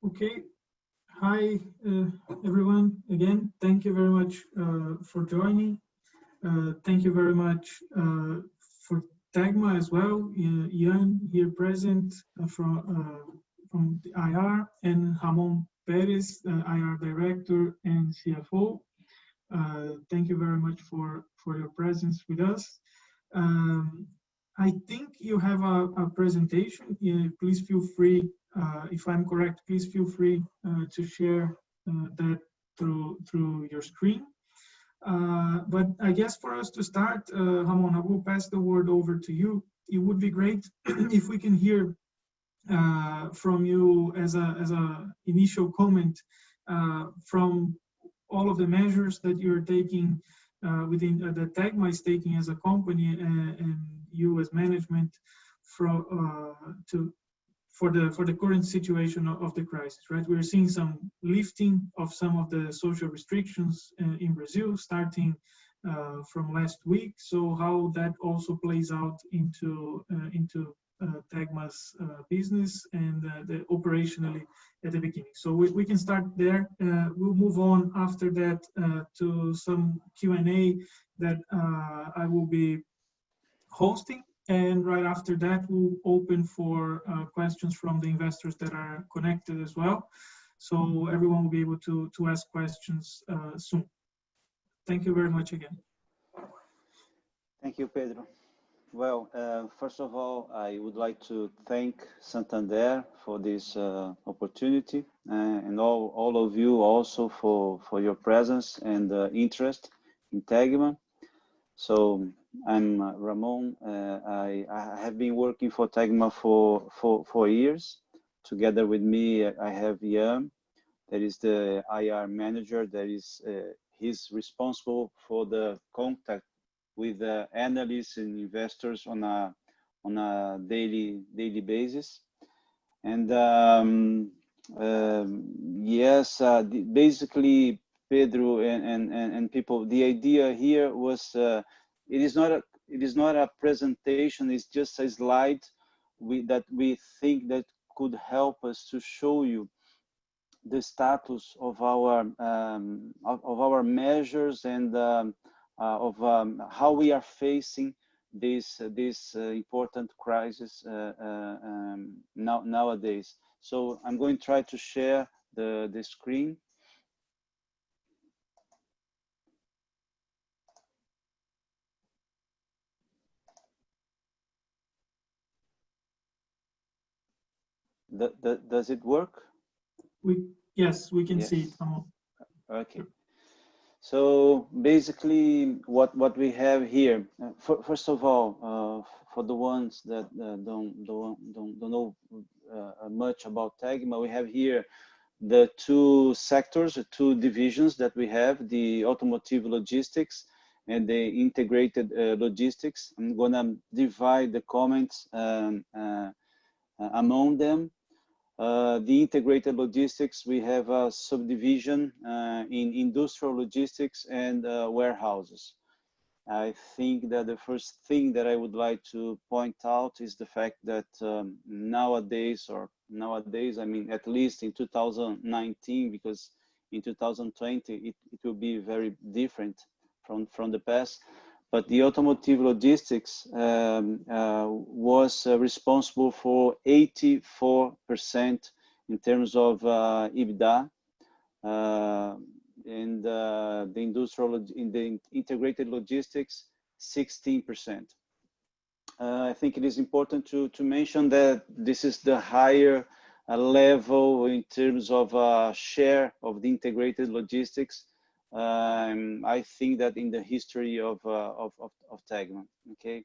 Okay. Hi, everyone. Again, thank you very much for joining. Thank you very much for Tegma as well. Ian here present from the IR, and Ramón Pérez, IR Director and CFO. Thank you very much for your presence with us. I think you have a presentation. Please feel free, if I'm correct, please feel free to share that through your screen. But I guess for us to start, Ramón, I will pass the word over to you. It would be great if we can hear from you as a initial comment from all of the measures that you're taking within that Tegma is taking as a company and you as management for the current situation of the crisis, right? We're seeing some lifting of some of the social restrictions in Brazil starting from last week. So how that also plays out into Tegma's business and operationally at the beginning. So we can start there. We'll move on after that to some Q&A that I will be hosting. And right after that, we'll open for questions from the investors that are connected as well. So everyone will be able to ask questions soon. Thank you very much again. Thank you, Pedro. Well, first of all, I would like to thank Santander for this opportunity and all of you also for your presence and interest in Tegma. So I'm Ramón. I have been working for Tegma for 4 years. Together with me, I have Ian, that is the IR manager. That is he's responsible for the contact with the analysts and investors on a daily basis. And yes, basically, Pedro and people, the idea here was it is not a presentation. It's just a slide that we think that could help us to show you the status of our measures and of how we are facing this important crisis nowadays. So I'm going to try to share the screen. Does it work? Yes, we can see it. Okay. So basically, what we have here, first of all, for the ones that don't know much about Tegma, we have here the two sectors, the two divisions that we have: the automotive logistics and the integrated logistics. I'm gonna divide the comments among them. The integrated logistics, we have a subdivision in industrial logistics and warehouses. I think that the first thing that I would like to point out is the fact that nowadays, I mean, at least in 2019, because in 2020, it will be very different from the past. But the automotive logistics was responsible for 84% in terms of EBITDA, and the integrated logistics 16%. I think it is important to mention that this is the higher level in terms of share of the integrated logistics. I think that in the history of Tegma. Okay,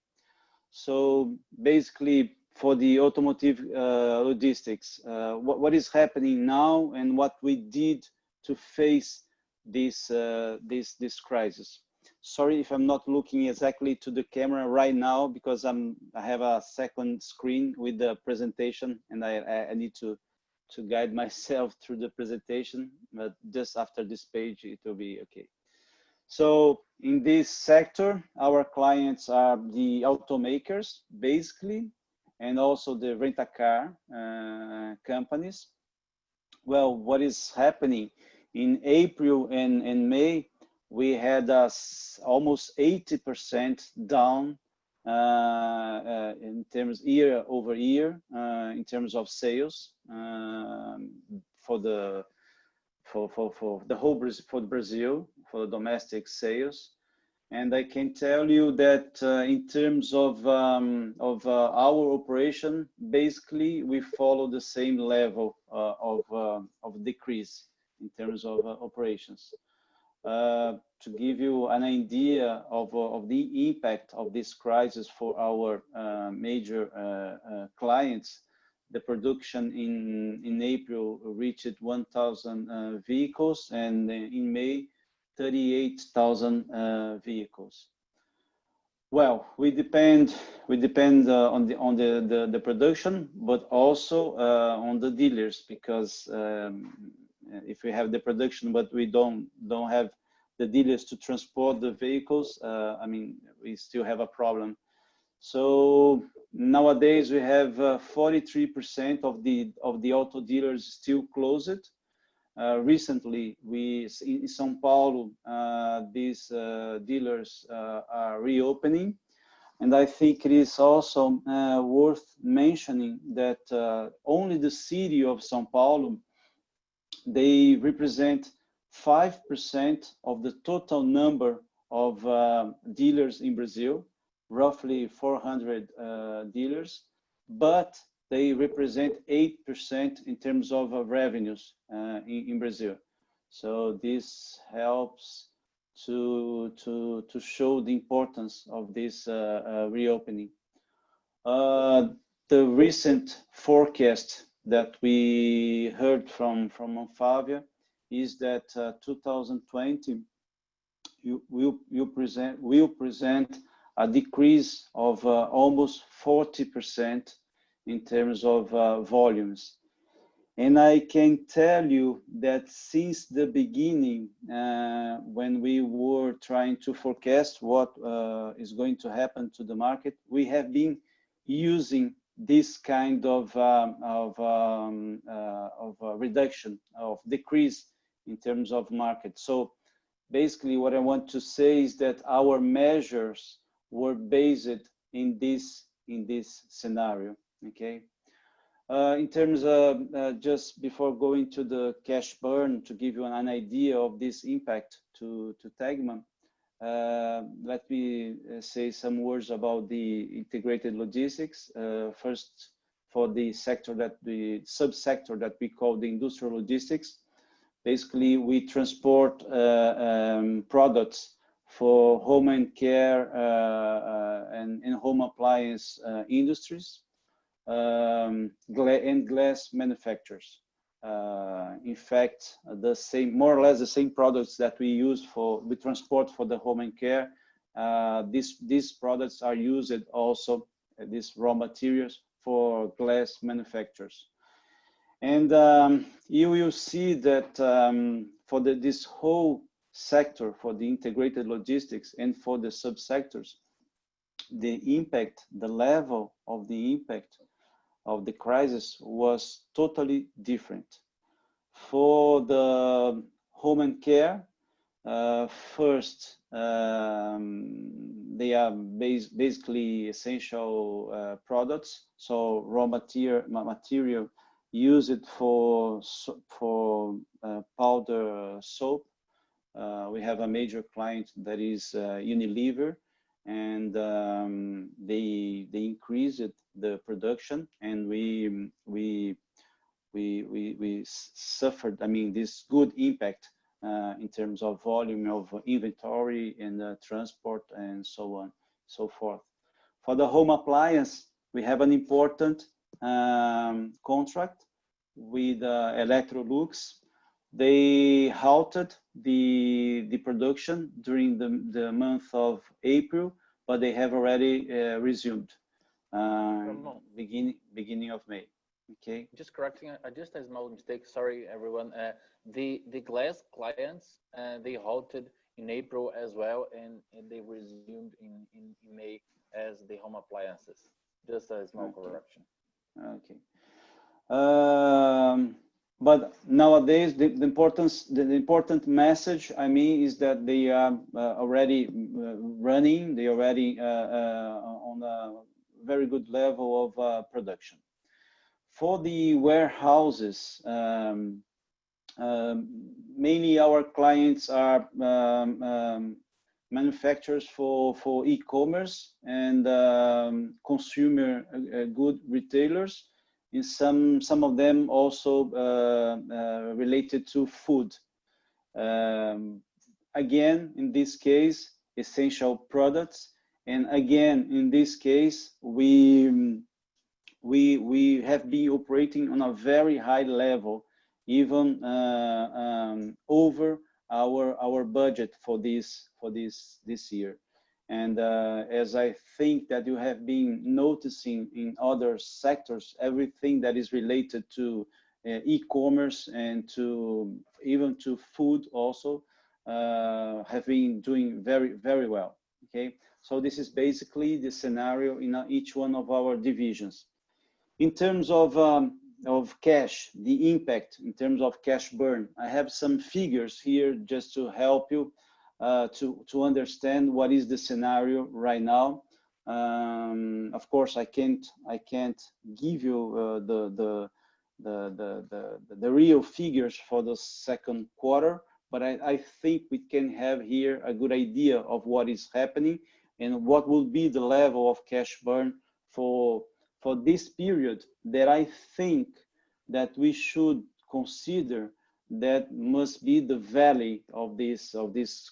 so basically for the automotive logistics, what is happening now and what we did to face this crisis. Sorry if I'm not looking exactly to the camera right now, because I have a second screen with the presentation and I need to guide myself through the presentation, but just after this page, it will be okay. So in this sector, our clients are the automakers, basically, and also the rent-a-car companies. well, what is happening in April and May, we had almost 80% down in terms year over year in terms of sales for the whole Brazil, for Brazil, for the domestic sales. And I can tell you that in terms of our operation, basically we follow the same level of decrease in terms of operations. To give you an idea of the impact of this crisis for our major clients, the production in April reached 1,000 vehicles, and in May 38,000 vehicles. Well, we depend on the production, but also on the dealers, because if we have the production but we don't have the dealers to transport the vehicles, I mean, we still have a problem. So nowadays we have 43% of the auto dealers still closed. Recently, in São Paulo, these dealers are reopening, and I think it is also worth mentioning that only the city of São Paulo, they represent 5% of the total number of dealers in Brazil, roughly 400 dealers, but they represent 8% in terms of revenues in Brazil. So this helps to show the importance of this reopening. The recent forecast that we heard from Fabia is that 2020 will present a decrease of almost 40% in terms of volumes. And I can tell you that since the beginning, when we were trying to forecast what is going to happen to the market, we have been using this kind of reduction, of decrease in terms of market. So basically what I want to say is that our measures were based in this scenario. Okay. In terms of just before going to the cash burn, to give you an idea of this impact to Tegma, let me say some words about the integrated logistics. First, for the sector the subsector that we call the industrial logistics. Basically, we transport products for home and care and home appliance industries. And glass manufacturers. In fact, more or less the same products that we transport for the home and care. These products are used also, these raw materials, for glass manufacturers. And you will see that for this whole sector, for the integrated logistics and for the subsectors, the impact, the level of the impact of the crisis was totally different. For the home and care, first, they are basically essential products. So raw material used for powder soap. We have a major client that is Unilever, and they increased the production, and we suffered, I mean, this good impact in terms of volume of inventory and transport and so on, so forth. For the home appliance, we have an important contract with Electrolux. They halted the production during the month of April, but they have already resumed beginning of May. Okay. Just correcting, just a small mistake. Sorry, everyone. The glass clients, they halted in April as well, and they resumed in May as the home appliances. Just a small correction. Okay. but nowadays the important message, I mean, is that they are already running. They already on a very good level of production. For the warehouses, mainly our clients are manufacturers for e-commerce and consumer good retailers, and some of them also related to food. Again, in this case, essential products, and again, in this case, we have been operating on a very high level, even over our budget for this year. And as I think that you have been noticing in other sectors, everything that is related to e-commerce and to even to food also have been doing very well. Okay, so this is basically the scenario in each one of our divisions. In terms of cash, the impact in terms of cash burn, I have some figures here just to help you to understand what is the scenario right now. Of course, I can't give you the real figures for the second quarter, but I think we can have here a good idea of what is happening and what will be the level of cash burn for this period, that I think that we should consider that must be the valley of this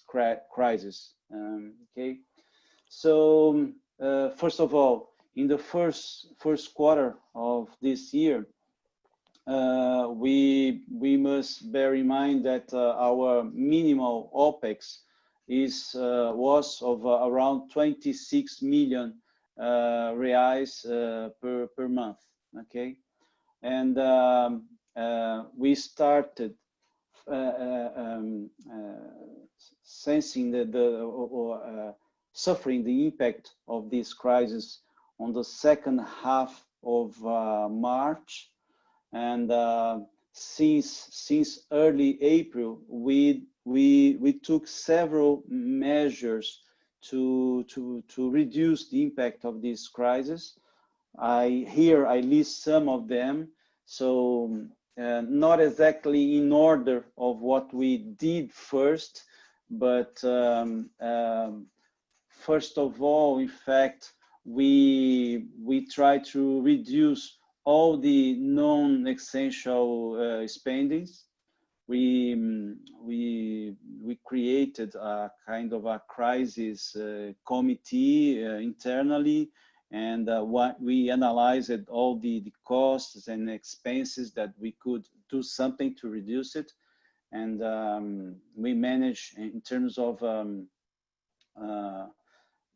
crisis. Okay, so first of all, in the first quarter of this year, we must bear in mind that our minimal OPEX was of around 26 million reais per month. Okay, and we started sensing suffering the impact of this crisis on the second half of March, and since early April we took several measures to reduce the impact of this crisis. I list some of them. So not exactly in order of what we did first, but first of all, in fact, we try to reduce all the non-essential spendings. We created a kind of a crisis committee internally, and what we analyzed all the costs and expenses that we could do something to reduce it, and we managed in terms of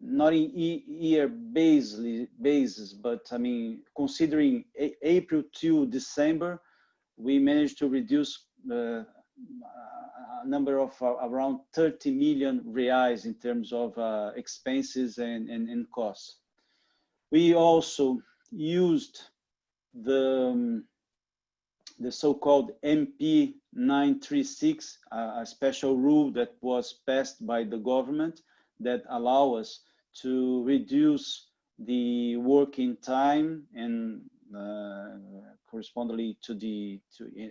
not in year basis, but I mean considering April to December, we managed to reduce a number of around 30 million reais in terms of expenses and costs. We also used the so-called MP 936, a special rule that was passed by the government that allow us to reduce the working time and correspondingly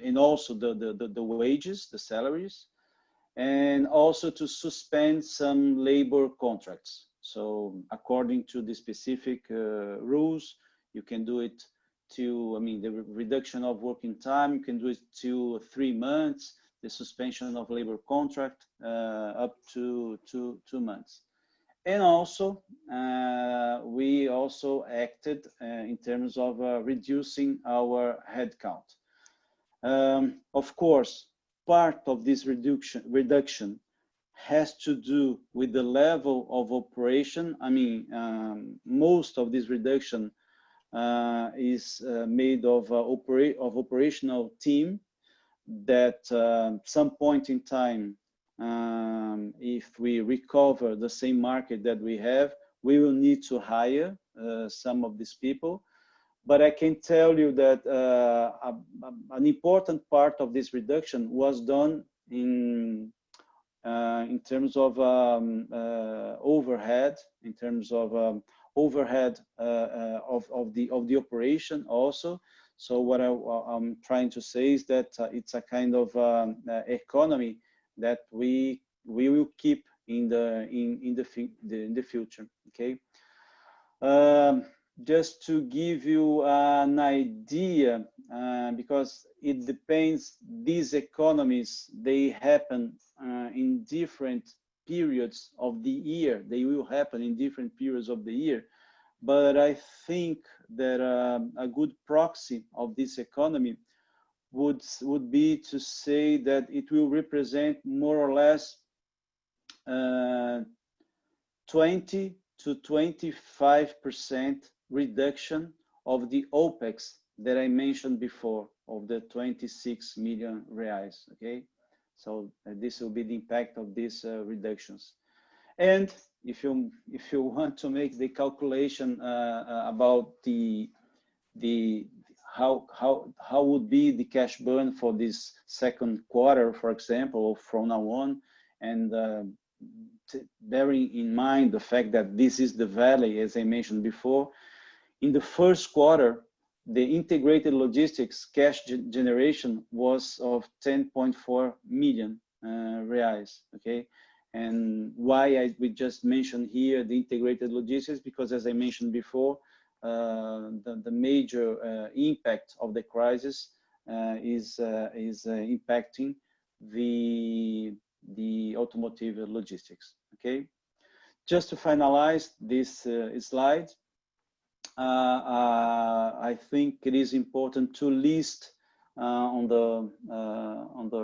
and also the wages, the salaries, and also to suspend some labor contracts. So according to the specific rules, you can do it to, I mean, the reduction of working time, you can do it to 3 months, the suspension of labor contract up to 2 months. And also, we also acted in terms of reducing our headcount. Of course, part of this reduction has to do with the level of operation. I mean, most of this reduction is made of operational team that some point in time, if we recover the same market that we have, we will need to hire some of these people. But I can tell you that an important part of this reduction was done in terms of overhead, in terms of overhead of the operation also. So what I'm trying to say is that it's a kind of economy that we will keep in the future. Okay. Just to give you an idea, because it depends, these economies, they happen in different periods of the year. They will happen in different periods of the year. But I think that a good proxy of this economy would be to say that it will represent more or less 20 to 25% reduction of the OPEX that I mentioned before, of the 26 million reais. Okay, so this will be the impact of these reductions. And if you want to make the calculation about how would be the cash burn for this second quarter, for example, from now on, and bearing in mind the fact that this is the valley, as I mentioned before, in the first quarter, the integrated logistics cash generation was of 10.4 million reais. Okay, and why we just mentioned here the integrated logistics, because as I mentioned before, the major impact of the crisis is impacting the automotive logistics. Okay, just to finalize this slide, I think it is important to list on the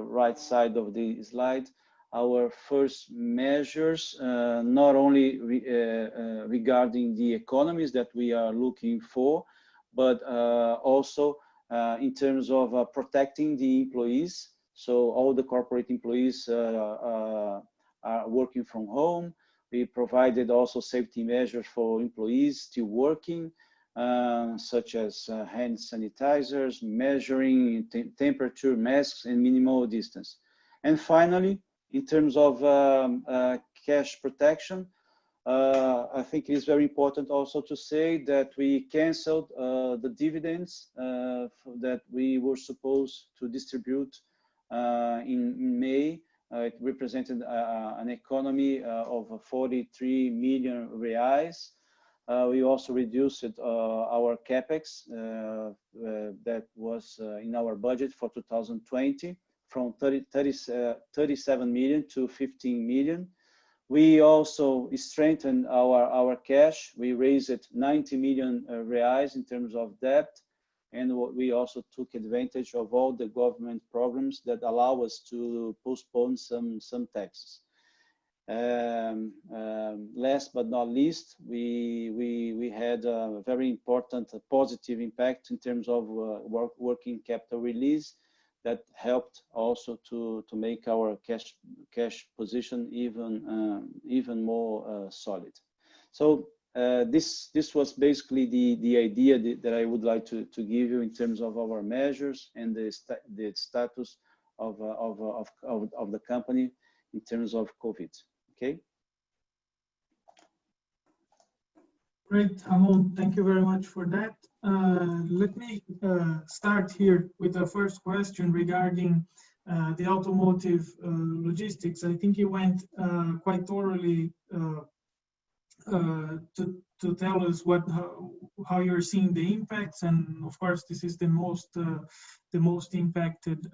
right side of the slide our first measures, not only regarding the economies that we are looking for, but also in terms of protecting the employees. So all the corporate employees are working from home. We provided also safety measures for employees still working, such as hand sanitizers, measuring temperature, masks, and minimal distance. And finally, in terms of cash protection, I think it is very important also to say that we canceled the dividends that we were supposed to distribute in May. It represented an economy of 43 million reais. We also reduced our capex that was in our budget for 2020 from 37 million to 15 million. We also strengthened our cash. We raised 90 million reais in terms of debt. And we also took advantage of all the government programs that allow us to postpone some taxes. Last but not least, we had a very important positive impact in terms of working capital release that helped also to make our cash position even more solid. So this was basically the idea that I would like to give you in terms of our measures and the status of the company in terms of COVID. Okay. Great, Ramón. Thank you very much for that. Let me start here with the first question regarding the automotive logistics. I think you went quite thoroughly to tell us how you're seeing the impacts, and of course this is the most impacted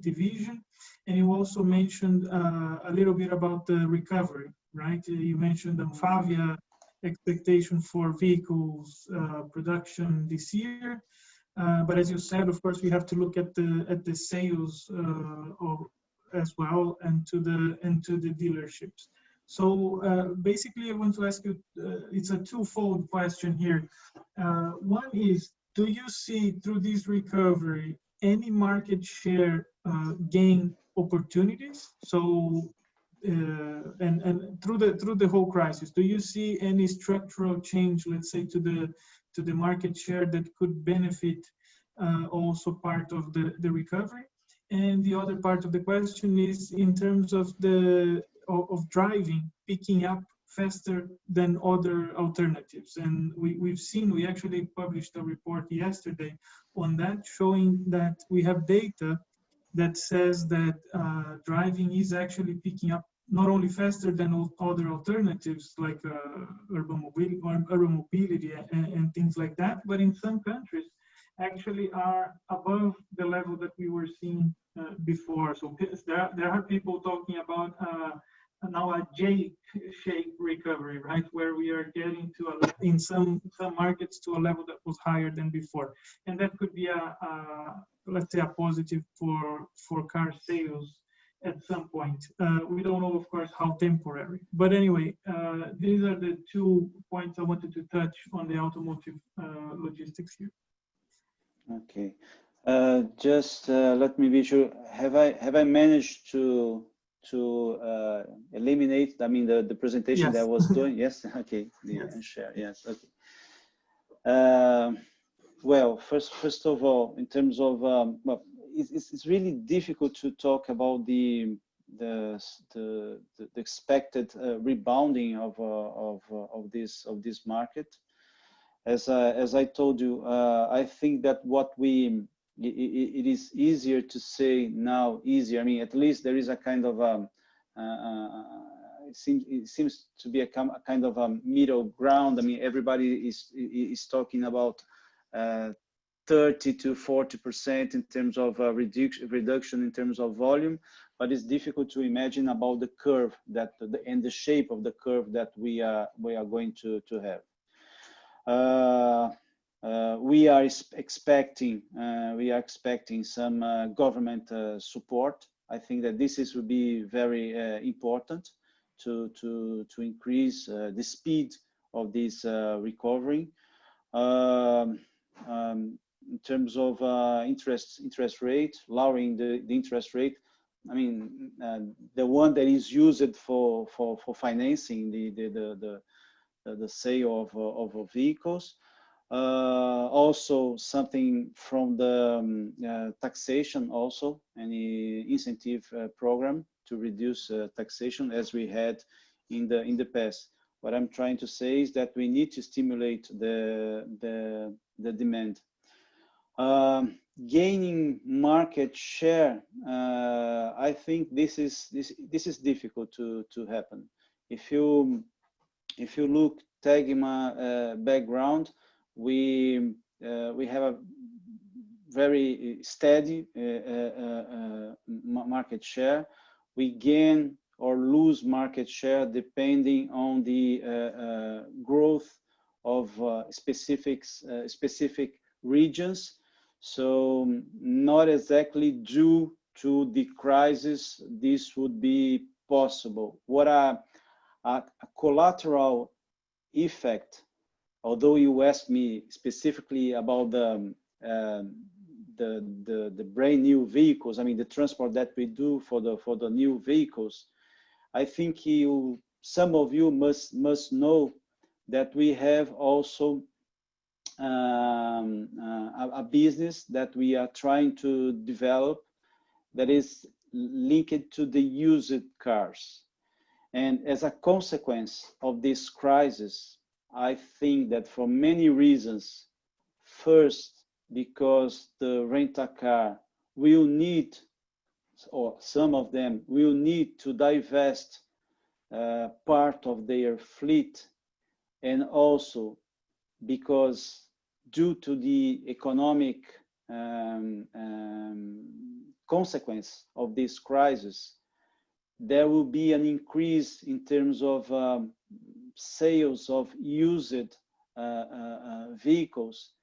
division. And you also mentioned a little bit about the recovery, right? You mentioned Anfavea expectation for vehicles production this year, but as you said, of course, we have to look at the sales as well, and to the dealerships. So basically, I want to ask you, it's a twofold question here. One is, do you see through this recovery any market share gain opportunities? So and through the whole crisis, do you see any structural change, let's say, to to the market share that could benefit also part of the recovery. And the other part of the question is in terms of of driving picking up faster than other alternatives. And we actually published a report yesterday on that, showing that we have data that says that driving is actually picking up not only faster than other alternatives like urban mobility and things like that, but in some countries actually are above the level that we were seeing before. So there are people talking about now a J-shaped recovery, right, where we are getting to in some markets to a level that was higher than before, and that could be let's say a positive for car sales at some point. We don't know, of course, how temporary, but anyway, these are the 2 points I wanted to touch on the automotive logistics here. Okay, just let me be sure. Have I managed to eliminate? I mean, the presentation Yes. that I was doing. Yes. Okay. Yes. And share. Yes. Okay. Well, first of all, in terms of well, it's really difficult to talk about the expected rebounding of this market. As I told you, I think that it is easier to say now. Easier. I mean, at least there is a kind of it seems to be a kind of a middle ground. I mean, everybody is talking about 30 to 40% in terms of reduction in terms of volume, but it's difficult to imagine about the curve and the shape of the curve that we are going to have. We are expecting some government support. I think that will be very important to increase the speed of this recovery. In terms of interest rate, lowering the interest rate. I mean, the one that is used for financing the sale of vehicles. Also something from the taxation, also any incentive program to reduce taxation as we had in the past. What I'm trying to say is that we need to stimulate the demand. Gaining market share, I think this is difficult to happen. If you look Tegma background, we have a very steady market share. We gain or lose market share depending on the growth of specific regions. So not exactly due to the crisis this would be possible. What a collateral effect, although you asked me specifically about the brand new vehicles, I mean the transport that we do for the new vehicles, I think some of you must know that we have also a business that we are trying to develop that is linked to the used cars. And as a consequence of this crisis, I think that for many reasons, first, because the rental car will need, or some of them will need to divest part of their fleet, and also because due to the economic consequence of this crisis, there will be an increase in terms of sales of used vehicles.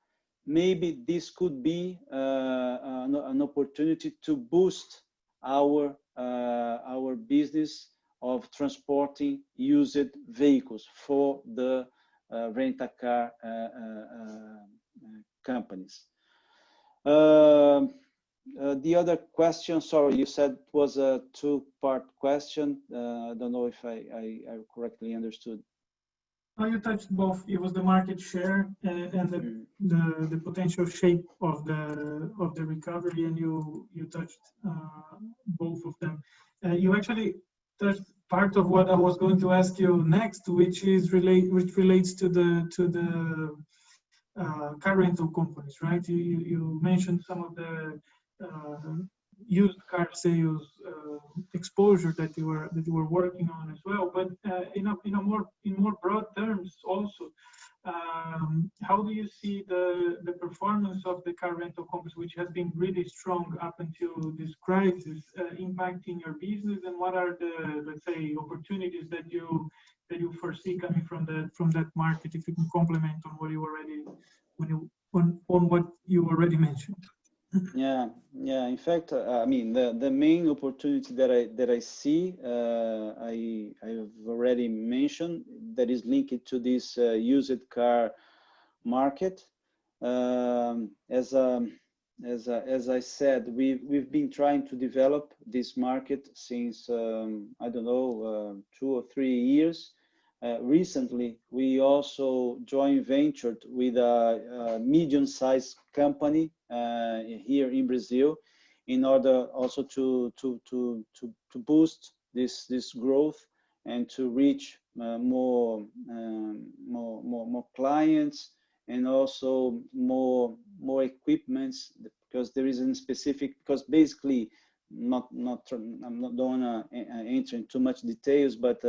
Maybe this could be an opportunity to boost our business of transporting used vehicles for the rental car companies. The other question, sorry, you said it was a two-part question. I don't know if I correctly understood. Oh, you touched both. It was the market share and the potential shape of the recovery, and you touched both of them. You actually touched part of what I was going to ask you next, which relates to the car rental companies, right? You mentioned some of the uh, used car sales exposure that you were working on as well. But in more broad terms, also, how do you see the performance of the car rental companies, which has been really strong up until this crisis, impacting your business, and what are the, let's say, opportunities that you foresee coming from that market? If you can complement on what you already on what you already mentioned. Yeah, yeah. In fact, I mean, the main opportunity that I see, I've already mentioned, that is linked to this used car market. As I said, we've been trying to develop this market since I don't know 2 or 3 years. Recently, we also joint ventured with a medium-sized company here in Brazil, in order also to boost this growth and to reach more clients, and also more equipments, because there is a specific, because basically I'm not don't wanna enter in too much details, but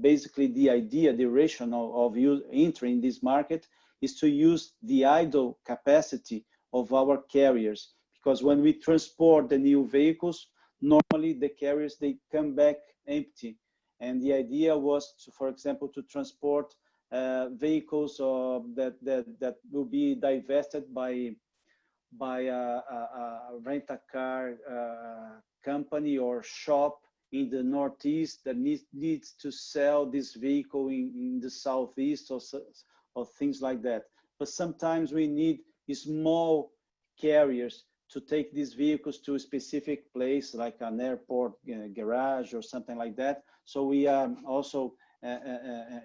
basically the idea, the rationale of you entering this market is to use the idle capacity of our carriers, because when we transport the new vehicles, normally the carriers, they come back empty, and the idea was to, for example, to transport vehicles that will be divested by a rent-a-car company or shop in the Northeast that needs to sell this vehicle in the Southeast, or things like that. But sometimes we need small carriers to take these vehicles to a specific place, like an airport garage or something like that. So we are also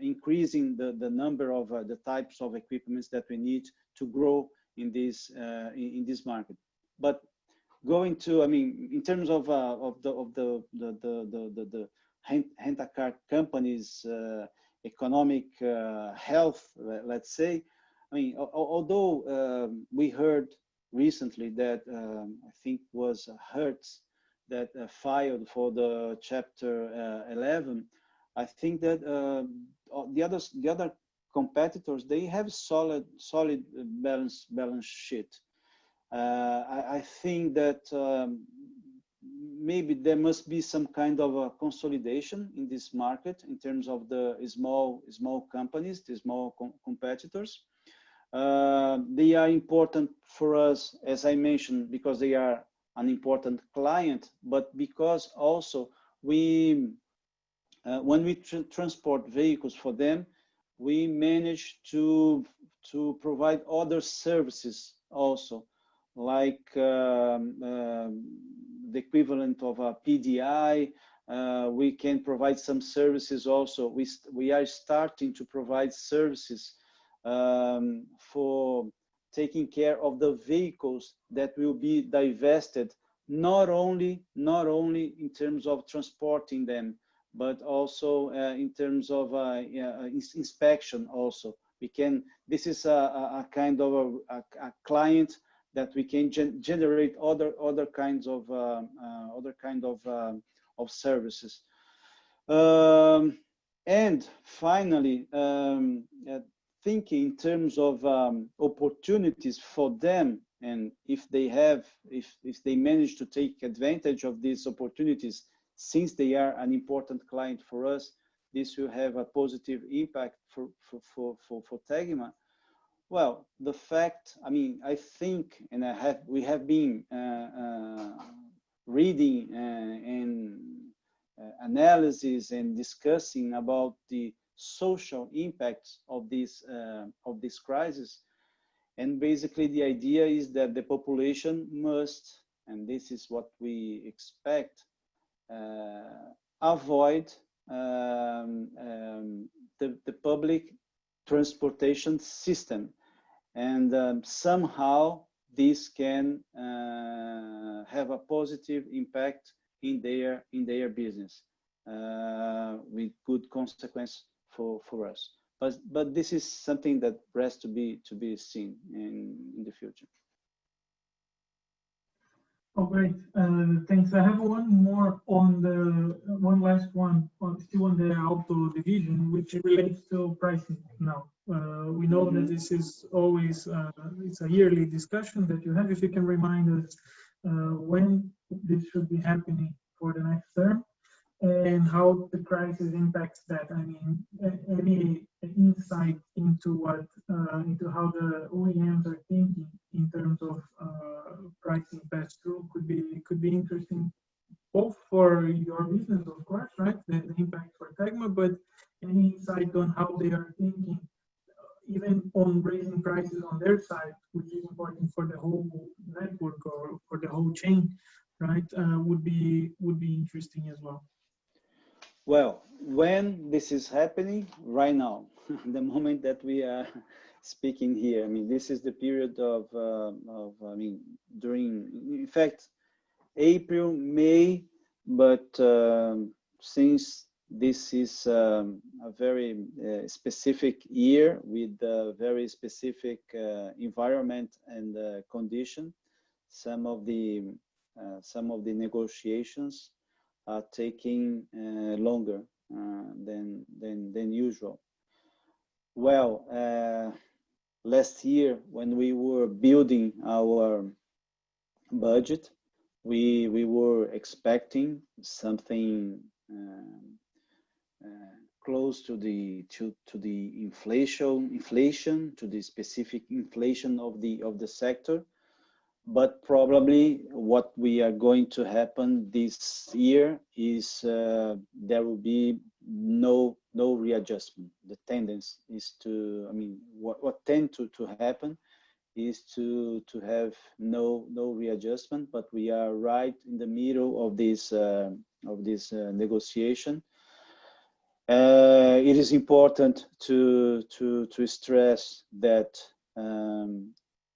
increasing the number of the types of equipments that we need to grow in this market. But going to, I mean, in terms of the rent-a-car companies' economic health, let's say, I mean, although we heard recently that I think was Hertz that filed for the Chapter 11, I think that the other competitors, they have solid balance sheet. I think that maybe there must be some kind of a consolidation in this market in terms of the small companies, the small competitors. They are important for us, as I mentioned, because they are an important client, but because also we when we transport vehicles for them, we manage to provide other services also, like the equivalent of a PDI. We can provide some services also. We are starting to provide services for taking care of the vehicles that will be divested, not only in terms of transporting them, but also in terms of inspection also. This is a kind of a client that we can generate other kinds of services. And finally, thinking in terms of opportunities for them, and if they manage to take advantage of these opportunities, since they are an important client for us, this will have a positive impact for Tegma. Well, the fact, I mean, I think, and we have been reading and analysis and discussing about the social impacts of this crisis, and basically the idea is that the population must, and this is what we expect, avoid the public transportation system, and somehow this can have a positive impact in their business with good consequence for us. But this is something that has to be seen in the future. Oh, great. Thanks. I have one more on one last one still on the auto division, which relates to pricing now. We know that this is always, it's a yearly discussion that you have. If you can remind us when this should be happening for the next term and how the crisis impacts that. I mean, any insight into into how the OEMs are thinking in terms of pricing pass-through could be interesting, both for your business, of course, right? The impact for Tegma, but any insight on how they are thinking, even on raising prices on their side, which is important for the whole network or for the whole chain, right? Would be interesting as well. Well, when this is happening right now, the moment that we are speaking here, I mean, this is the period of I mean, in fact, April, May, but since this is a very specific year with a very specific environment and condition, some of the negotiations are taking longer than usual. Well, last year when we were building our budget, we were expecting something close to the inflation, to the specific inflation of the sector. But probably what we are going to happen this year is there will be no readjustment. The tendency is to, I mean, what tend to happen is to have no readjustment, but we are right in the middle of this negotiation. It is important to stress that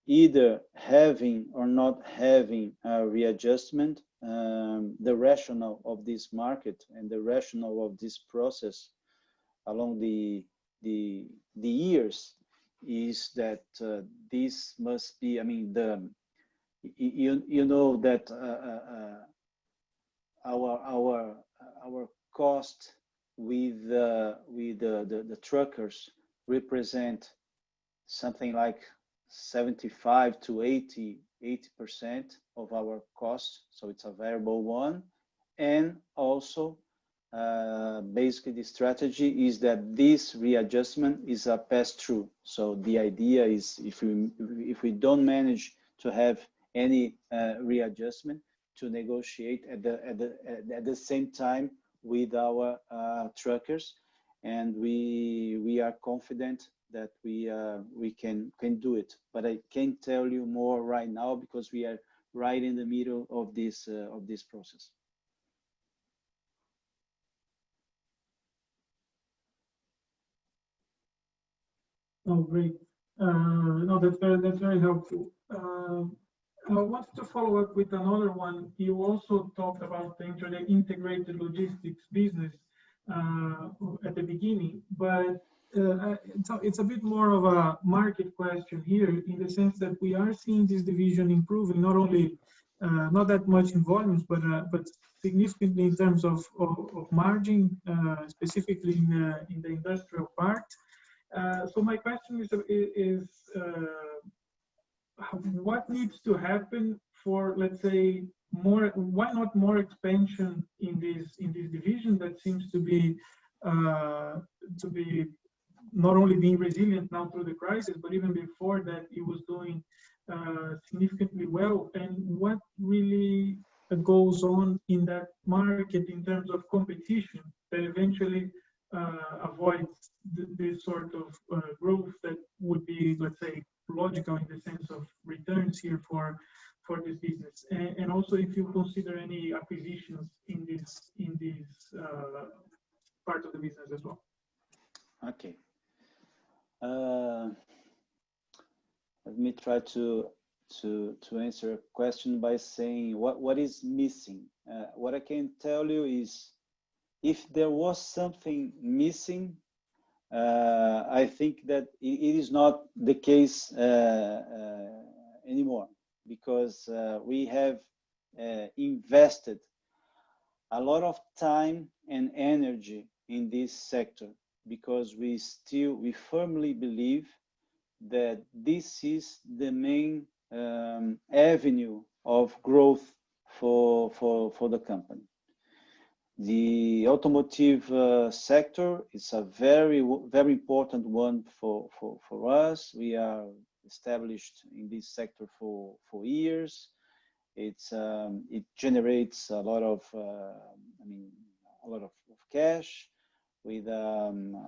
either having or not having a readjustment, the rationale of this market and the rationale of this process along the years is that this must be, I mean, you know that our cost with the truckers represent something like 75 to 80% of our cost, so it's a variable one. And also basically the strategy is that this readjustment is a pass-through. So the idea is if we don't manage to have any readjustment, to negotiate at the same time with our truckers, and we are confident that we can do it. But I can't tell you more right now because we are right in the middle of this process. Oh, great. No, that's very helpful. I wanted to follow up with another one. You also talked about the integrated logistics business at the beginning, but it's a bit more of a market question here, in the sense that we are seeing this division improving, not only not that much in volumes, but significantly in terms of margin, specifically in the industrial part. So my question is what needs to happen for, let's say, why not more expansion in this division that seems to be not only being resilient now through the crisis, but even before that it was doing significantly well? And what really goes on in that market in terms of competition that eventually avoids this sort of growth that would be, let's say, logical in the sense of returns here for this business? And also, if you consider any acquisitions in this part of the business as well. Okay. Let me try to answer a question by saying what is missing. What I can tell you is, if there was something missing, I think that it is not the case anymore, because we have invested a lot of time and energy in this sector, because we firmly believe that this is the main avenue of growth for the company. The automotive sector is a very important one for us. We are established in this sector for years. It generates a lot of cash with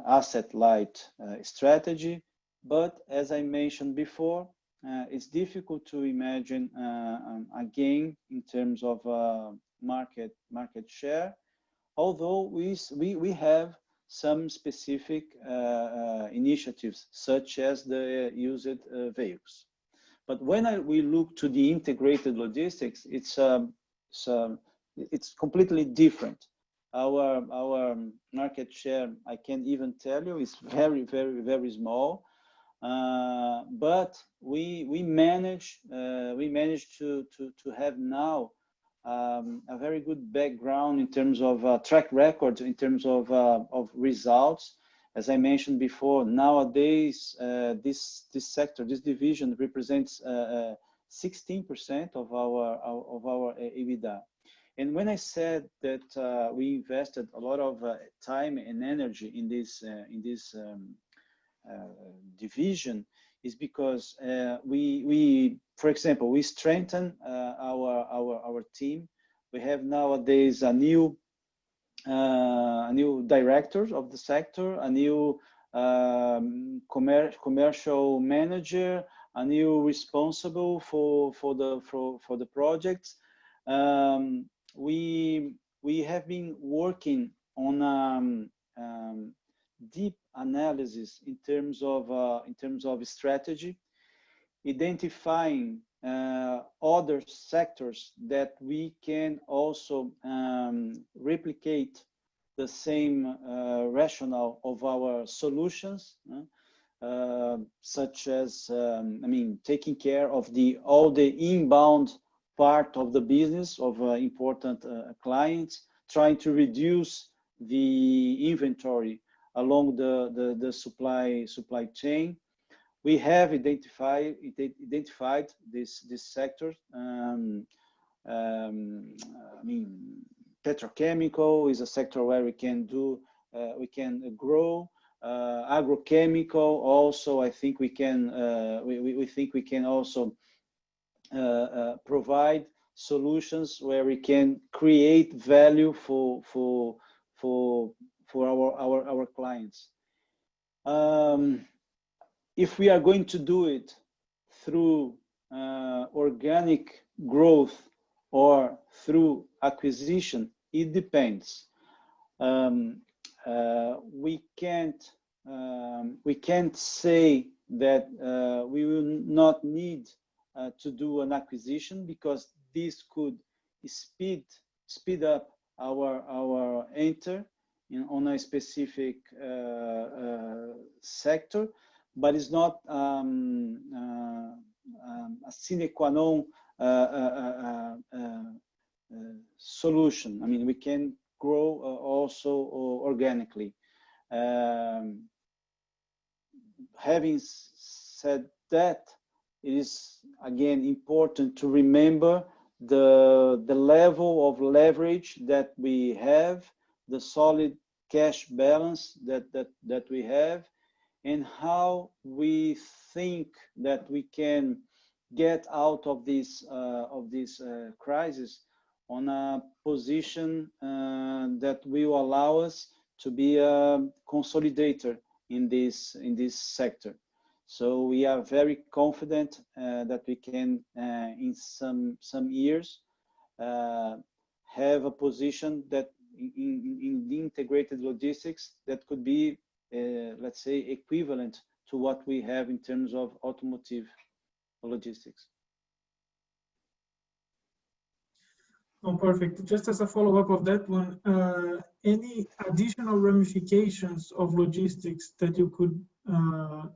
asset light strategy. But as I mentioned before, it's difficult to imagine a gain in terms of market share, although we have some specific initiatives, such as the used vehicles. But when we look to the integrated logistics, it's completely different. Our market share, I can't even tell you, is very small. But we managed to have now a very good background in terms of track record, in terms of results. As I mentioned before, nowadays this sector, this division, represents 16% of our EBITDA. And when I said that we invested a lot of time and energy in this division, is because for example, we strengthen our team. We have nowadays a new director of the sector, a new commercial manager, a new responsible for the projects. We have been working on deep analysis in terms of strategy, identifying other sectors that we can also replicate the same rationale of our solutions, such as taking care of all the inbound part of the business of important clients, trying to reduce the inventory along the supply chain. We have identified this sector. Petrochemical is a sector where we can grow. Agrochemical also, I think we can also provide solutions where we can create value for our clients. If we are going to do it through organic growth or through acquisition, it depends. We can't say that we will not need to do an acquisition, because this could speed up our enter on a specific sector, but it's not a sine qua non solution. I mean, we can grow also organically. Having said that, it is again important to remember the level of leverage that we have, the solid cash balance that we have, and how we think that we can get out of this crisis on a position that will allow us to be a consolidator in this sector. So we are very confident that we can, in some years, have a position that in the integrated logistics that could be, let's say, equivalent to what we have in terms of automotive logistics. Oh, perfect. Just as a follow-up of that one, any additional ramifications of logistics that you could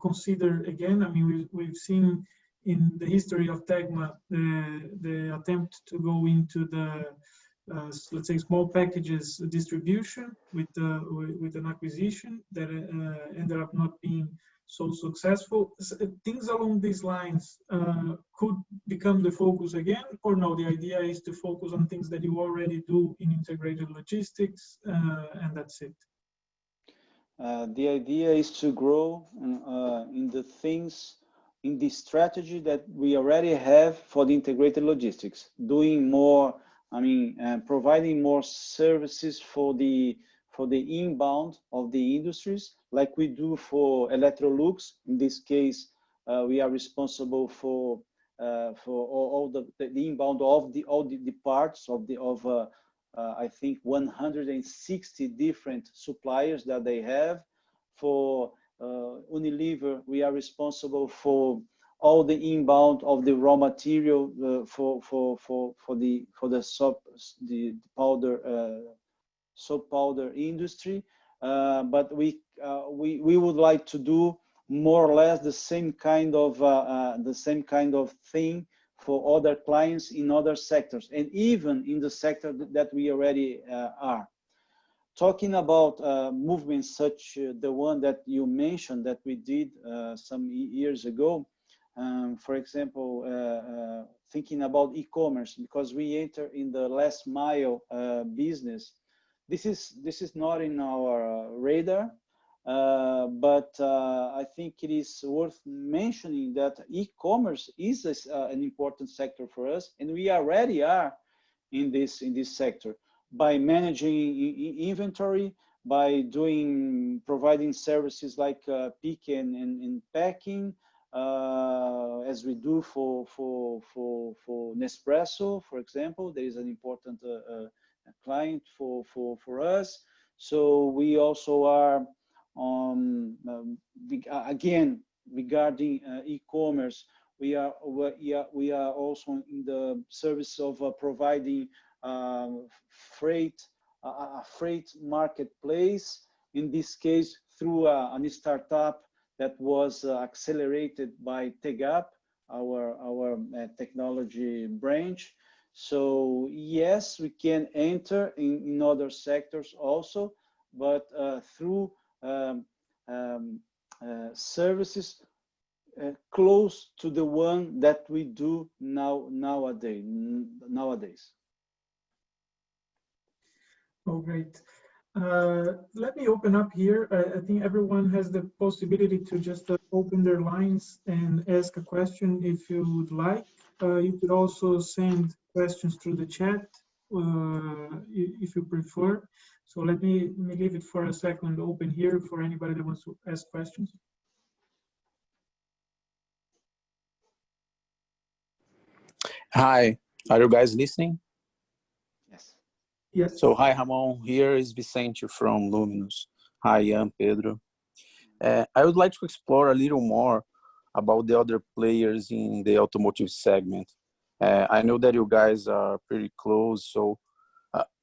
consider again? I mean, we've seen in the history of Tegma the attempt to go into the let's say small packages distribution with an acquisition that ended up not being so successful. Things along these lines could become the focus again, or no? The idea is to focus on things that you already do in integrated logistics, and that's it. The idea is to grow in the things, in the strategy that we already have for the integrated logistics, doing more, I mean, providing more services for the inbound of the industries, like we do for Electrolux. In this case, we are responsible for all the inbound of all the parts of I think 160 different suppliers that they have. For Unilever, we are responsible for all the inbound of the raw material for the soap powder industry. But we would like to do more or less the same kind of thing for other clients in other sectors, and even in the sector that we already are. Talking about movements such the one that you mentioned that we did some years ago, for example, thinking about e-commerce, because we enter in the last mile business. This is not in our radar, but I think it is worth mentioning that e-commerce is an important sector for us, and we already are in this sector by managing inventory, by providing services like pick and packing, as we do for Nespresso, for example. There is an important client for us. So we also are again regarding e-commerce. We are also in the service of providing a freight marketplace. In this case, through a startup that was accelerated by Tegma, our technology branch. So yes, we can enter in other sectors also, but through services close to the one that we do nowadays. Oh, great. Let me open up here. I think everyone has the possibility to just open their lines and ask a question if you would like. You could also send questions through the chat if you prefer. So let me leave it for a second open here for anybody that wants to ask questions. Hi, are you guys listening? Yes. Yes. So hi, Ramón. Here is Vicente from Luminous. Hi, Ian, Pedro. I would like to explore a little more about the other players in the automotive segment. I know that you guys are pretty close. So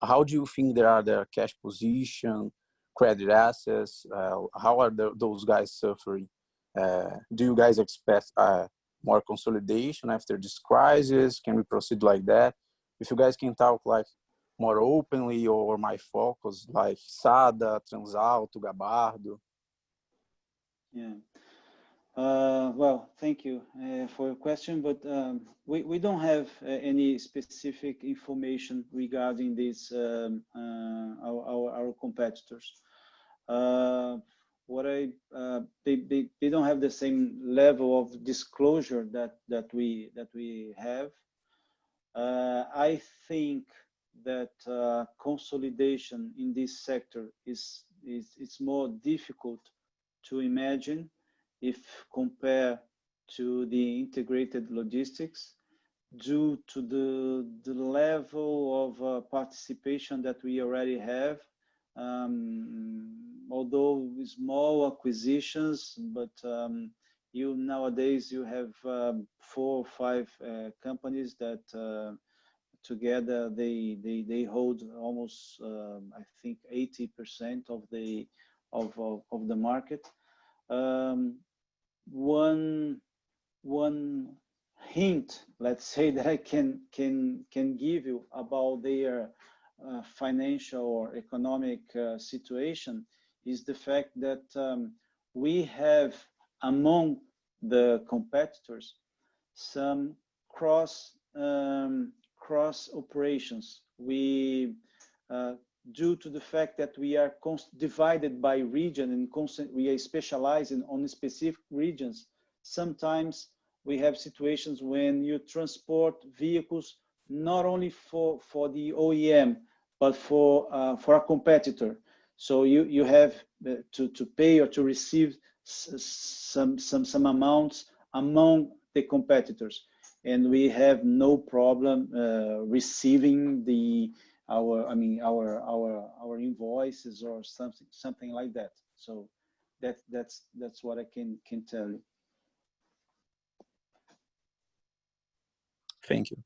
how do you think their cash position, credit assets? How are those guys suffering? Do you guys expect more consolidation after this crisis? Can we proceed like that? If you guys can talk like more openly, or my focus like Sada, Transalto, Gabardo. Yeah. Well, thank you for your question, but we don't have any specific information regarding this our competitors. They don't have the same level of disclosure that we have. I think that consolidation in this sector is more difficult to imagine if compared to the integrated logistics, due to the level of participation that we already have although small acquisitions, but nowadays you have 4 or 5 companies that together they hold almost I think 80% of the market. One hint, let's say, that I can give you about their financial or economic situation is the fact that we have among the competitors some cross operations. We due to the fact that we are divided by region and we are specializing on specific regions, sometimes we have situations when you transport vehicles not only for the OEM but for a competitor. So you have to pay or to receive some amounts among the competitors, and we have no problem receiving our invoices or something like that. So that's what I can tell you. Thank you.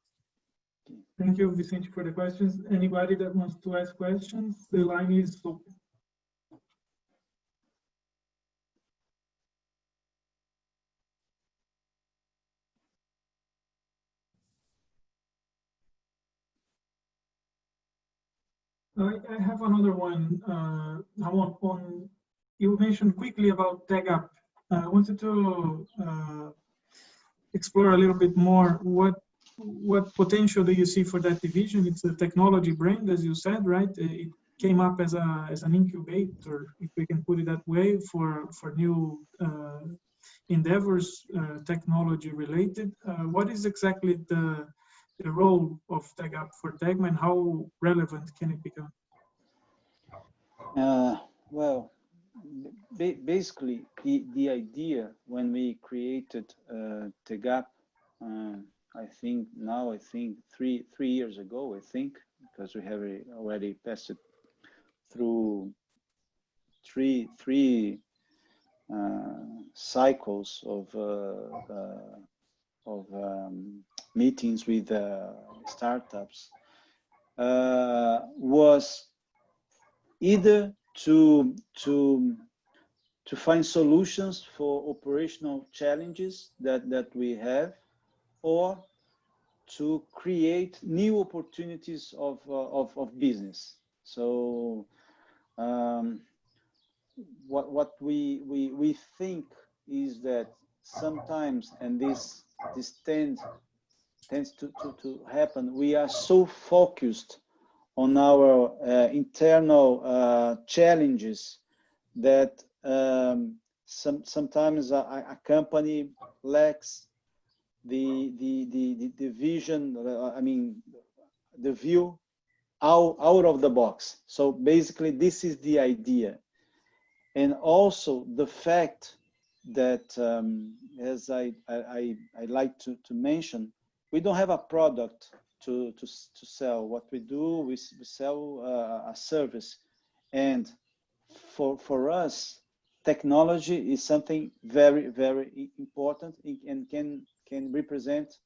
Thank you, Vicente, for the questions. Anybody that wants to ask questions, the line is open. I have another one. Ramón, you mentioned quickly about Tegma. I wanted to explore a little bit more what potential do you see for that division? It's a technology brand, as you said, right? It came up as an incubator, if we can put it that way, for new endeavors, technology related. What is exactly the role of Tegma for Tegma, and how relevant can it become? Well, basically, the idea when we created Tegma, I think 3 years ago, I think, because we have already passed it through three cycles of meetings with startups, was either to find solutions for operational challenges that we have, or to create new opportunities of business. So what we think is that sometimes, and this tends to happen, we are so focused on our internal challenges that sometimes a company lacks the vision, the view out of the box. So basically, this is the idea. And also the fact that, as I like to mention, we don't have a product to sell. What we do, we sell a service. And for us, technology is something very, very important and can represent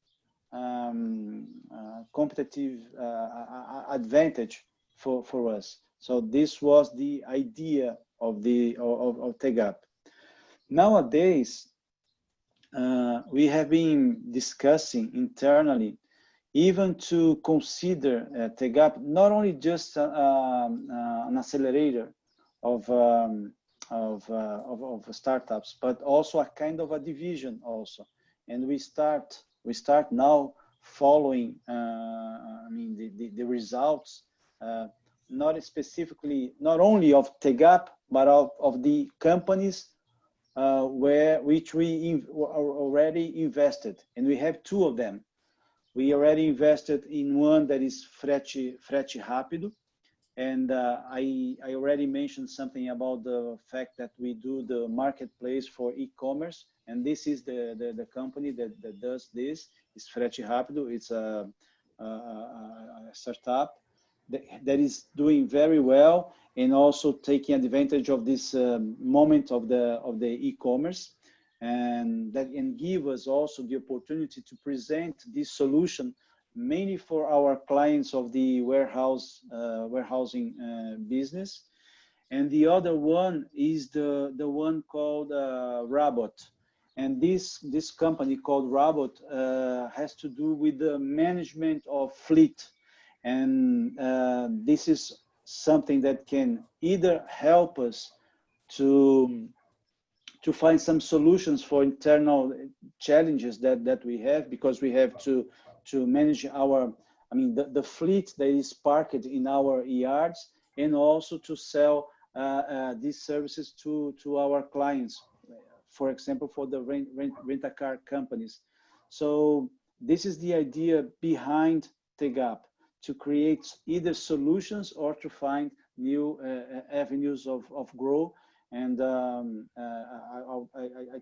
competitive advantage for us. So this was the idea of Tegma. Nowadays, we have been discussing internally even to consider Tegma not only just an accelerator of startups, but also a kind of a division also. And we start now following the results, not specifically, not only of Tegma, but of the companies which we already invested. And we have 2 of them. We already invested in one that is Frete Rápido. And I already mentioned something about the fact that we do the marketplace for e-commerce. And this is the company that does this. It's Frete Rápido. It's a startup. that is doing very well, and also taking advantage of this moment of the e-commerce, and that can give us also the opportunity to present this solution mainly for our clients of the warehousing business. And the other one is the one called Rabot. And this company called Rabot has to do with the management of fleet. And this is something that can either help us to find some solutions for internal challenges that we have, because we have to manage our, the fleet that is parked in our yards, and also to sell these services to our clients, for example, for the rent-a-car companies. So this is the idea behind Tegma, to create either solutions or to find new avenues of growth. And I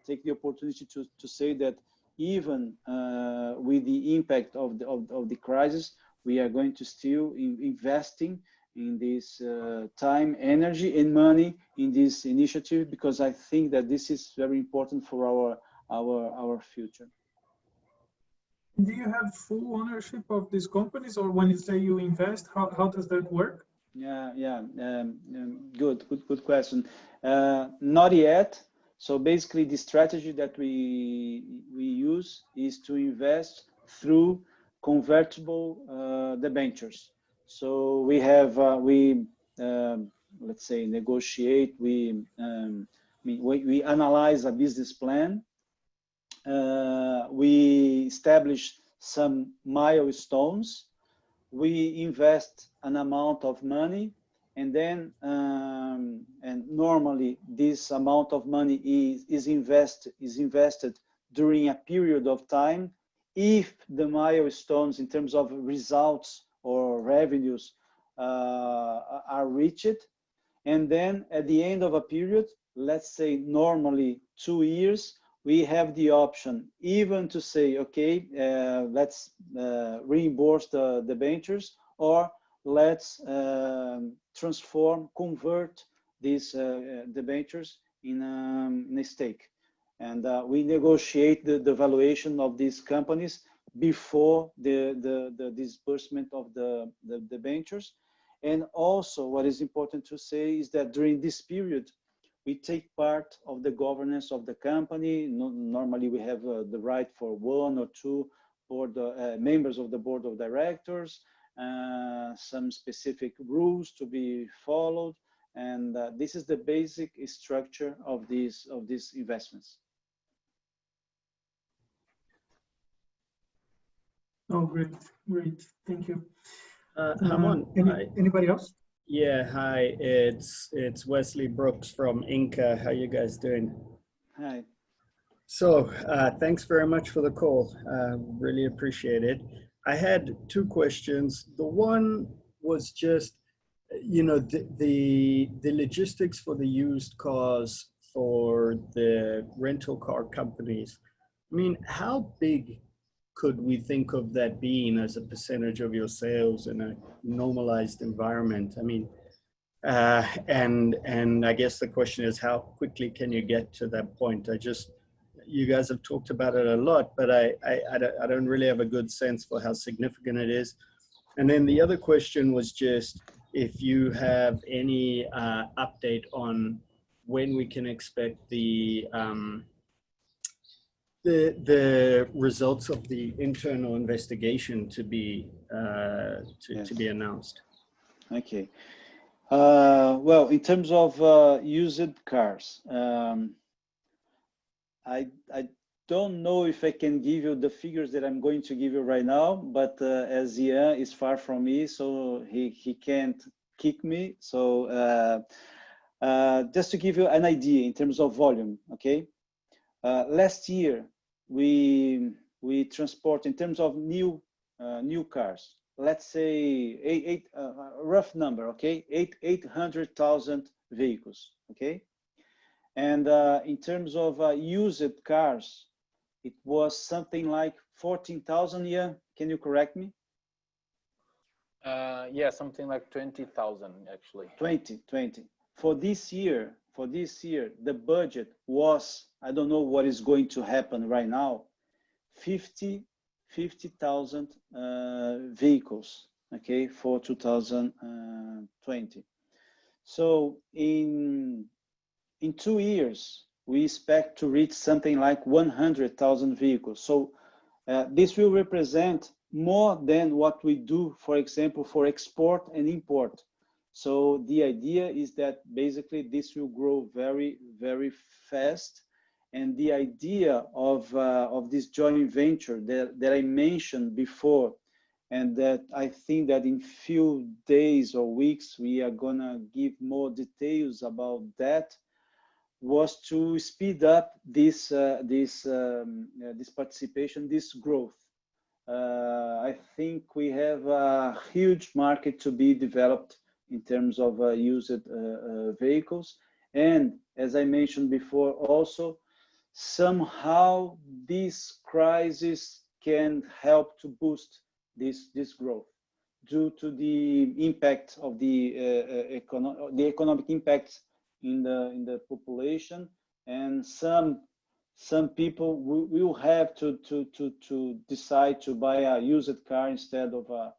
take the opportunity to say that even with the impact of the crisis, we are going to still investing in this time, energy, and money in this initiative, because I think that this is very important for our future. Do you have full ownership of these companies, or when you say you invest, how does that work? Yeah. Good question. Not yet. So basically, the strategy that we use is to invest through convertible debentures. So we have let's say negotiate. We analyze a business plan. We establish some milestones. We invest an amount of money, and then and normally this amount of money is invested during a period of time if the milestones in terms of results or revenues are reached. And then at the end of a period, let's say normally 2 years, we have the option even to say, okay, let's reimburse the debentures, or let's convert these debentures in a stake. And we negotiate the valuation of these companies before the disbursement of the debentures. And also what is important to say is that during this period, we take part of the governance of the company. Normally, we have the right for 1 or 2 members of the board of directors, some specific rules to be followed, and this is the basic structure of these investments. Oh, great, thank you. Ramón, anybody else? Yeah, hi, it's Wesley Brooks from Inca. How you guys doing? Hi. So thanks very much for the call. Really appreciate it. I had 2 questions. The one was just, the logistics for the used cars for the rental car companies. I mean, how big could we think of that being as a percentage of your sales in a normalized environment? I mean, and I guess the question is, how quickly can you get to that point? You guys have talked about it a lot, but I don't really have a good sense for how significant it is. And then the other question was just if you have any update on when we can expect the results of the internal investigation to be to be announced. Okay. Well, in terms of used cars, I don't know if I can give you the figures that I'm going to give you right now, but as Ian is far from me, so he can't kick me. So just to give you an idea in terms of volume, okay? Last year, we transport, in terms of new cars, let's say rough number, okay, 800,000 vehicles, okay. And in terms of used cars, it was something like 14,000. Yeah, can you correct me? Yeah, something like 20,000 actually. 20. For this year, the budget was, I don't know what is going to happen right now, 50,000 vehicles, okay, for 2020. So in 2 years, we expect to reach something like 100,000 vehicles. So this will represent more than what we do, for example, for export and import. So the idea is that basically this will grow very, very fast. And the idea of this joint venture that I mentioned before, and that I think that in few days or weeks, we are gonna give more details about that, was to speed up this participation, this growth. I think we have a huge market to be developed in terms of used vehicles. And as I mentioned before, also, somehow this crisis can help to boost this growth due to the impact of the economic impact in the population, and some people will have to decide to buy a used car instead of a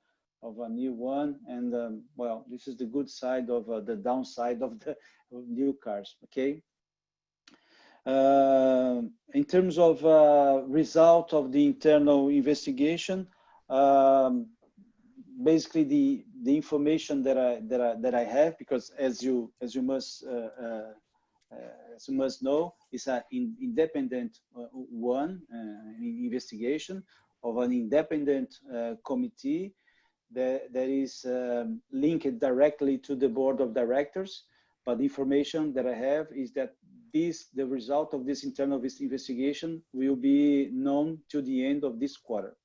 new one. And well, this is the good side of the downside of the new cars. Okay. In terms of result of the internal investigation, basically the information that I have, because as you must know, is an independent investigation of an independent committee that is linked directly to the board of directors. But the information that I have is that the result of this internal investigation will be known to the end of this quarter.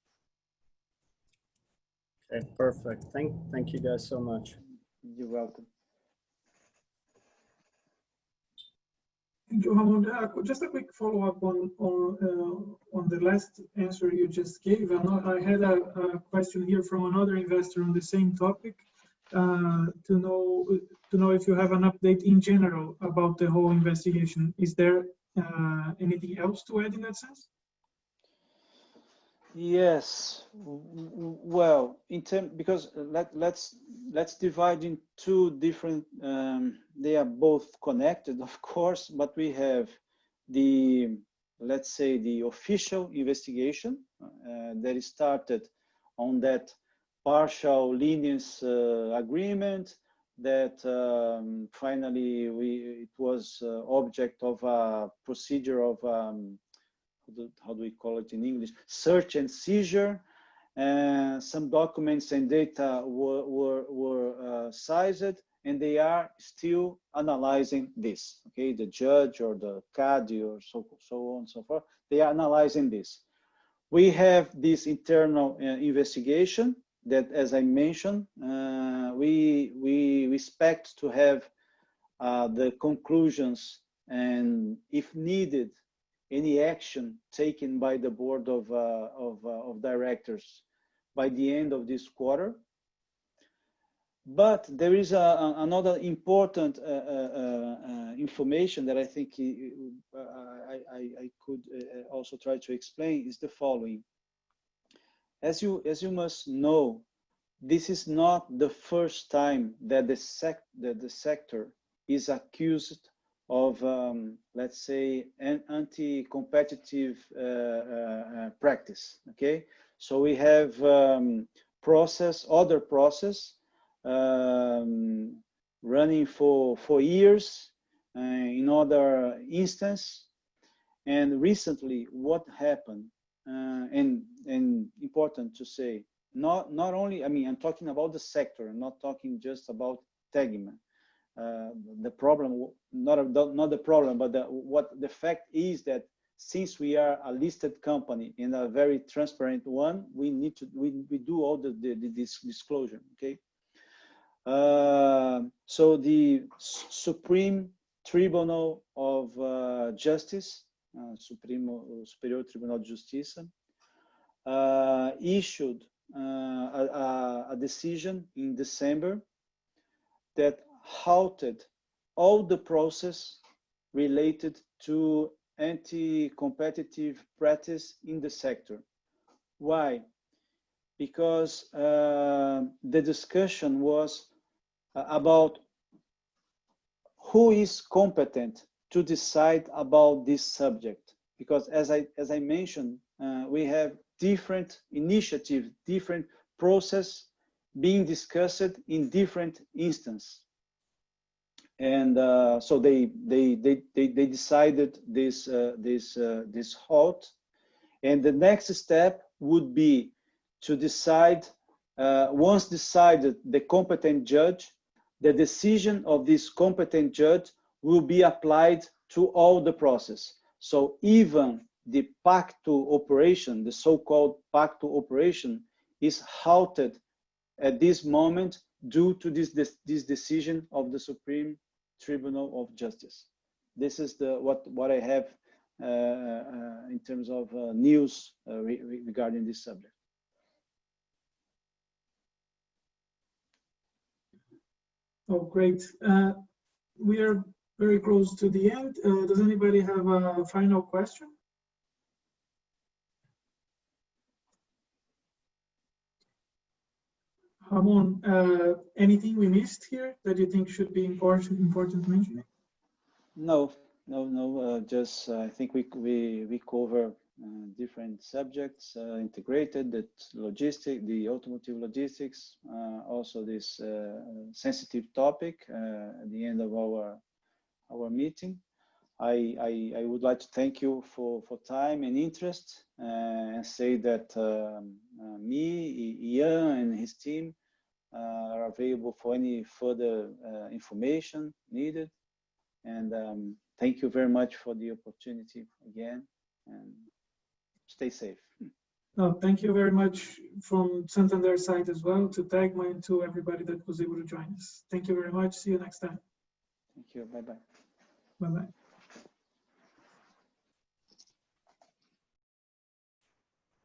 Okay, perfect. Thank you guys so much. You're welcome. Thank you, Ramón. Just a quick follow-up on the last answer you just gave. I had a question here from another investor on the same topic, to know if you have an update in general about the whole investigation. Is there anything else to add in that sense? Yes. Well, because let's divide in two different. They are both connected, of course, but we have let's say the official investigation that started on that partial lenience agreement that finally it was object of a procedure of how do we call it in English? Search and seizure. Some documents and data were seized, and they are still analyzing this. Okay, the judge or the CADI or so on and so forth, they are analyzing this. We have this internal investigation that, as I mentioned, we expect to have the conclusions, and if needed, any action taken by the board of directors by the end of this quarter. But there is another important information that I think I could also try to explain, is the following. As you must know, this is not the first time that the sector is accused of, let's say, an anti-competitive practice. Okay, so we have other process running for years in other instance. And recently, what happened, and important to say, not only, I mean, I'm talking about the sector, I'm not talking just about Tegma. The problem, not the problem, but the fact is that since we are a listed company and a very transparent one, we do all this disclosure. Okay. So the Supreme Tribunal of Justice, Superior Tribunal de Justiça, issued a decision in December that halted all the process related to anti-competitive practice in the sector. Why? Because the discussion was about who is competent to decide about this subject. Because as I mentioned, we have different initiatives, different process being discussed in different instances. And so they decided this halt, and the next step would be to decide, once decided the competent judge, the decision of this competent judge will be applied to all the process. So even the pacto operation, the so-called pacto operation, is halted at this moment due to this decision of the Supreme Tribunal of Justice. This is what I have in terms of news regarding this subject. Oh, great. We are very close to the end. Does anybody have a final question? Ramón, anything we missed here that you think should be important mentioning? No. Just I think we cover different subjects, integrated, the automotive logistics, also this sensitive topic at the end of our meeting. I would like to thank you for time and interest, and say that me, Ian, and his team are available for any further information needed. And thank you very much for the opportunity again, and stay safe. No, thank you very much from Santander side as well, to Tegma and to everybody that was able to join us. Thank you very much. See you next time. Thank you. Bye-bye. Bye-bye.